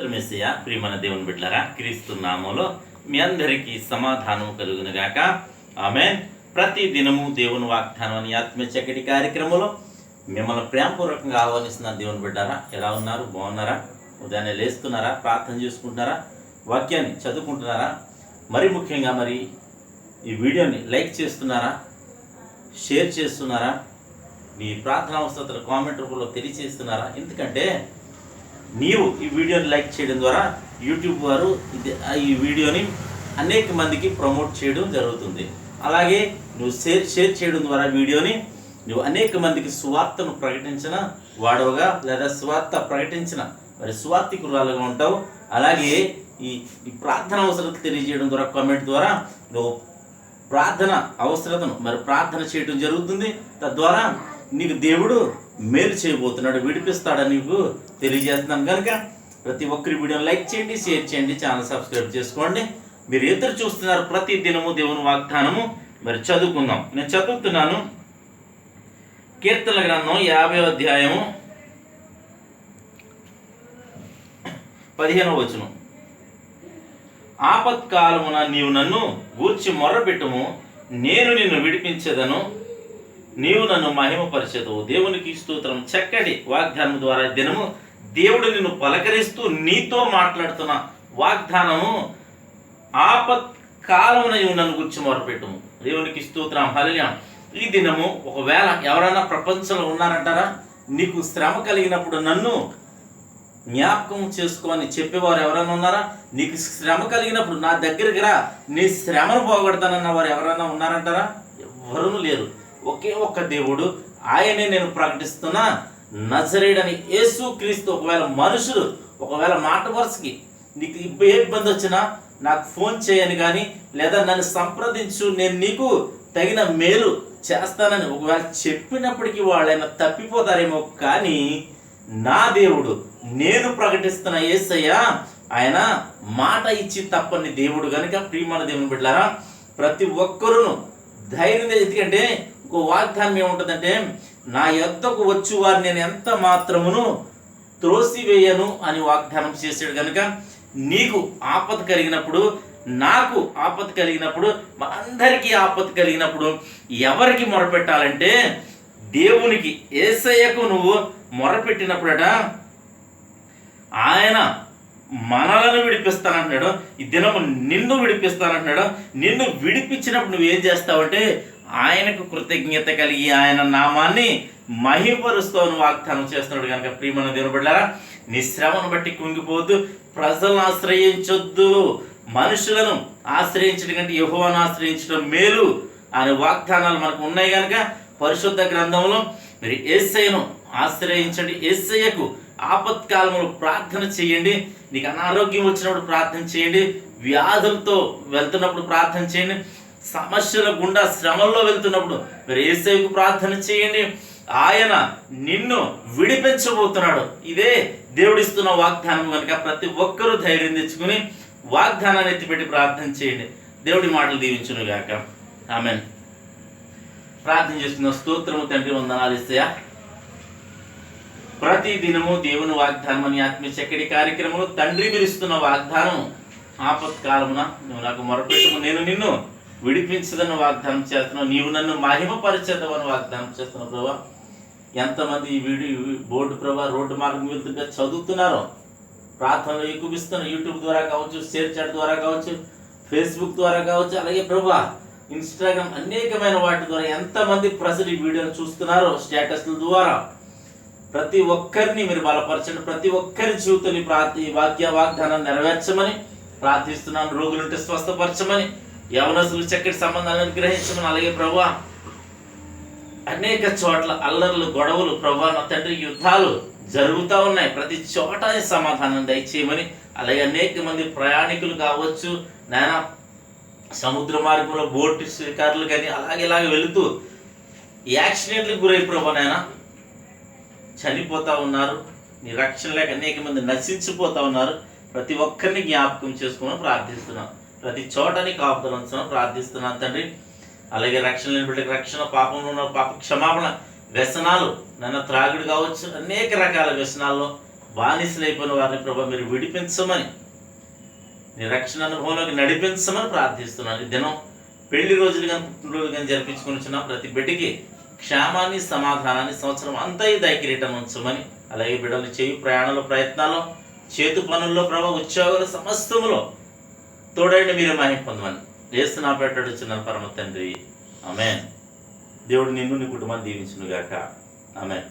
స్తోత్రం యేసయ్యా. ప్రియమైన దేవుని బిడ్డలారా, క్రీస్తు నామములో మీ అందరికీ సమాధానం కలుగును గాక. ఆమేన్. ప్రతి దినము దేవుని వాగ్దానం అని ఆత్మీయ చక్కటి కార్యక్రమంలో మిమ్మల్ని ప్రేమపూర్వకంగా ఆహ్వానిస్తున్న దేవుని బిడ్డారా, ఎలా ఉన్నారు? బాగున్నారా? ఉదయాన్నే లేస్తున్నారా? ప్రార్థన చేసుకుంటున్నారా? వాక్యాన్ని చదువుకుంటున్నారా? మరి ముఖ్యంగా ఈ వీడియోని లైక్ చేస్తున్నారా? షేర్ చేస్తున్నారా? మీ ప్రార్థన అవసరతలు కామెంట్ రూపంలో తెలియజేస్తున్నారా? ఎందుకంటే నీవు ఈ వీడియోని లైక్ చేయడం ద్వారా యూట్యూబ్ వారు ఈ వీడియోని అనేక మందికి ప్రమోట్ చేయడం జరుగుతుంది. అలాగే నువ్వు షేర్ చేయడం ద్వారా వీడియోని నువ్వు అనేక మందికి సువార్తను ప్రకటించిన వాడవుగా, లేదా సువార్త ప్రకటించిన సువార్తికురాలుగా ఉంటావు. అలాగే ఈ ప్రార్థన అవసరత తెలియజేయడం ద్వారా కామెంట్ ద్వారా నువ్వు ప్రార్థన అవసరతను ప్రార్థన చేయడం జరుగుతుంది. తద్వారా నీకు దేవుడు మేలు చేయబోతున్నాడు, విడిపిస్తాడని నీకు తెలియజేస్తున్నాను. కనుక ప్రతి ఒక్కరి వీడియోని లైక్ చేయండి, షేర్ చేయండి, ఛానల్ సబ్స్క్రైబ్ చేసుకోండి. మీరు ఎదురు చూస్తున్నారు ప్రతి దినము దేవుని వాగ్దానము. చదువుకుందాం. నేను చదువుతున్నాను కీర్తనల గ్రంథం 50వ అధ్యాయము 15వ వచనం. ఆపత్కాలమున నీవు నన్ను గూర్చి మొర్రపెట్టుము, నేను నిన్ను విడిపించేదను, నీవు నన్ను మహిమపరిచెదవు. దేవునికి స్తోత్రం. చక్కటి వాగ్దానం ద్వారా దినము దేవుడు నిన్ను పలకరిస్తూ నీతో మాట్లాడుతున్న వాగ్దానము. ఆపత్కాలమున నీవు నన్ను గూర్చి మొర్రపెట్టుము. దేవునికి స్తోత్రం. హల్లెలూయా. ఈ దినము ఒకవేళ ఎవరైనా ప్రపంచంలో ఉన్నారంటారా? నీకు శ్రమ కలిగినప్పుడు నన్ను జ్ఞాపకం చేసుకోని చెప్పేవారు ఎవరైనా ఉన్నారా? నీకు శ్రమ కలిగినప్పుడు నా దగ్గరికి రా, నీ శ్రమను పోగొడతానన్న వారు ఎవరైనా ఉన్నారంటారా? ఎవరూ లేరు. ఒకే ఒక్క దేవుడు, ఆయనే నేను ప్రకటిస్తున్నా నజరేయుడని యేసు క్రీస్తు. ఒకవేళ మనుషులు మాట వరుసకి నీకు ఏ ఇబ్బంది వచ్చినా నాకు ఫోన్ చేయని కానీ, లేదా నన్ను సంప్రదించు, నేను నీకు తగిన మేలు చేస్తానని ఒకవేళ చెప్పినప్పటికీ వాళ్ళైనా తప్పిపోతారేమో, కానీ నా దేవుడు, నేను ప్రకటిస్తున్న యేసయ్య, ఆయన మాట ఇచ్చి తప్పని దేవుడు. కనుక ప్రియమైన దేవుని బిడ్డలారా, ప్రతి ఒక్కరును ధైర్యం. ఎందుకంటే ఇంకో వాగ్దానం ఏముంటుందంటే, నా యొద్దకు వచ్చి వారు నేను ఎంత మాత్రమును త్రోసివేయను అని వాగ్దానం చేశాడు. కనుక నీకు ఆపద కలిగినప్పుడు, నాకు ఆపద కలిగినప్పుడు, అందరికీ ఆపద కలిగినప్పుడు ఎవరికి మొరపెట్టాలంటే దేవునికి, యేసయ్యకు నువ్వు మొరపెట్టినప్పుడట ఆయన మనలను విడిపిస్తానంటున్నాడు. ఈ దినము నిన్ను విడిపిస్తానంటున్నాడు. నిన్ను విడిపించినప్పుడు నువ్వేం చేస్తావంటే ఆయనకు కృతజ్ఞత కలిగి ఆయన నామాన్ని మహిమపరుస్తావు వాగ్దానం చేస్తున్నాడు. కనుక ప్రియమైన దేవుని బిడ్డలారా, నీ శ్రమను బట్టి కుంగిపోవద్దు, ప్రజలను ఆశ్రయించొద్దు. మనుషులను ఆశ్రయించడం కంటే యెహోవాను ఆశ్రయించడం మేలు అనే వాగ్దానాలు మనకు ఉన్నాయి. కనుక పరిశుద్ధ గ్రంథంలో మీరు యేసయ్యను ఆశ్రయించండి. యేసయ్యకు ఆపత్కాలంలో ప్రార్థన చేయండి. నీకు అనారోగ్యం వచ్చినప్పుడు ప్రార్థన చేయండి. వ్యాధులతో వెళ్తున్నప్పుడు ప్రార్థన చేయండి. సమస్యల గుండా శ్రమల్లో వెళ్తున్నప్పుడు మీరు యేసయ్యకు ప్రార్థన చేయండి. ఆయన నిన్ను విడిపించబోతున్నాడు. ఇదే దేవుడిస్తున్న వాగ్దానం. కనుక ప్రతి ఒక్కరూ ధైర్యం తెచ్చుకుని వాగ్దానాన్ని ఎత్తిపెట్టి ప్రార్థన చేయండి. దేవుడి మాటలు దీవించును గాక. ఆమేన్. ప్రార్థన చేస్తున్న స్తోత్రము తండ్రి, వందనాలు యేసయ్యా. ప్రతి దినము దేవుని వాగ్దానం అని ఆత్మీయ చక్కటి కార్యక్రమంలో తండ్రి పిలుస్తున్న వాగ్దానం. ఆపత్కాలమున నువ్వు నాకు మొరపెట్టుము, నేను నిన్ను విడిపించదన్న వాగ్దానం చేస్తున్నావు, నీవు నన్ను మహిమపరిచేదవని వాగ్దానం చేస్తున్నావు. ప్రభా, ఎంతమంది ఈ వీడియో బోర్డు ప్రభా రోడ్డు మార్గం వెళ్తుంటే చదువుతున్నారో, ప్రార్థనలు ఎక్కువిస్తున్నారు. యూట్యూబ్ ద్వారా కావచ్చు, షేర్ చాట్ ద్వారా కావచ్చు, ఫేస్బుక్ ద్వారా కావచ్చు, అలాగే ప్రభా ఇన్స్టాగ్రామ్ అనేకమైన వాటి ద్వారా ఎంతమంది ప్రజలు ఈ వీడియోను చూస్తున్నారో, స్టేటస్ల ద్వారా ప్రతి ఒక్కరిని మీరు బలపరచండి. ప్రతి ఒక్కరి జీవితాన్ని ఈ వాగ్దానాన్ని నెరవేర్చమని ప్రార్థిస్తున్నాను. రోగులుంటే స్వస్థపరచమని, యవనస్తులు చక్కటి సంబంధాలను అనుగ్రహించమని. అలాగే ప్రభువా, అనేక చోట్ల అల్లర్లు, గొడవలు ప్రభా నా తండ్రి, యుద్ధాలు జరుగుతూ ఉన్నాయి. ప్రతి చోట సమాధానం దయచేయమని. అలాగే అనేక మంది ప్రయాణికులు కావచ్చు నాయన, సముద్ర మార్గంలో బోటు షికారులు కానీ ఇలాగే వెళుతూ యాక్సిడెంట్లకు గురై ప్రభా నాయన చనిపోతూ ఉన్నారు. నీ రక్షణ లేక అనేక మంది నశించిపోతూ ఉన్నారు. ప్రతి ఒక్కరిని జ్ఞాపకం చేసుకోమని ప్రార్థిస్తున్నాం. ప్రతి చోటని కాపుదల ఉంచమని ప్రార్థిస్తున్నాను తండ్రి. అలాగే రక్షణ లేని బిడ్డకి రక్షణ, పాపంలో ఉన్న పాప క్షమాపణ, వ్యసనాలు నన్ను త్రాగుడు కావచ్చు, అనేక రకాల వ్యసనాల్లో బానిసలైపోయిన వారిని ప్రభా మీరు విడిపించమని, నీ రక్షణ అనుభవంలోకి నడిపించమని ప్రార్థిస్తున్నాను. ఈ దినం పెళ్లి రోజులు కానీ పుట్టినరోజులు కానీ జరిపించుకుని ప్రతి బిడ్డకి క్షేమాన్ని, సమాధానాన్ని సంవత్సరం అంతా ఈ దయకిరీటం ఉంచమని, అలాగే బిడ్డలు చేయు ప్రయాణాలు, ప్రయత్నాలు, చేతు పనుల్లో ప్రభా ఉద్యోగాలు సమస్తములో తోడైన మీరు మహిమ పొందమని యేసు నా పేట అడుగుచున్నాను పరమ తండ్రి. ఆమేన్. దేవుడు నిన్ను నీ కుటుంబాన్ని దీవించును గాక. ఆమేన్.